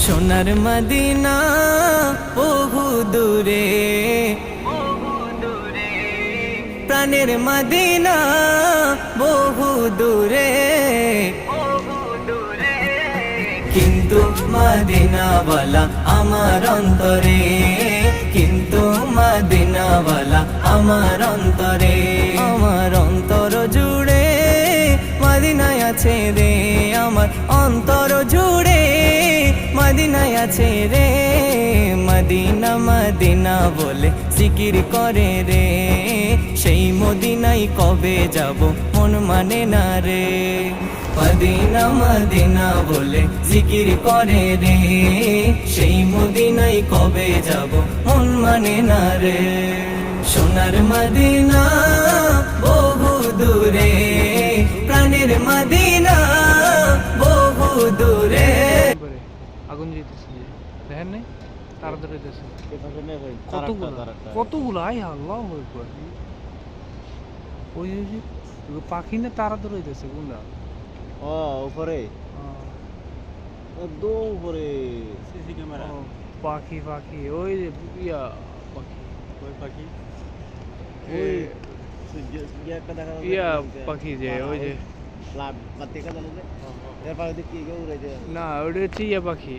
সোনার মদিনা বহু দূরে, প্রাণের মদিনা বহু দূরে, কিন্তু মদিনাওয়ালা আমার অন্তরে, কিন্তু মদিনাওয়ালা আমার অন্তরে, আমার অন্তর জুড়ে মদিনায় আছে রে, আমার অন্তর জুড়ে মদিনায় আছে রে। মদিনা মদিনা বলে জিকির করে রে, সেই মদিনায় কবে যাব মন মানে না রে। মদিনা মদিনা বলে জিকির করে রে, সেই মদিনায় কবে যাব মন মানে না রে। সোনার মদিনা বহু দূরে, প্রাণের মদিনা বহু দূরে। আগুন জ্বলতেছে দেখেন নাই, তারা ধরেছে কতগুলো, আয় আল্লাহ আকবার। ওই যে পাখি না তারা ধরেছে কোনটা? উপরে একদম উপরে সিসি ক্যামেরা। পাখি পাখি ওই যে ইয়া পাখি, ওই পাখি ইয়া পাখি যে ওই যে না ওটা হচ্ছে ইয়া পাখি।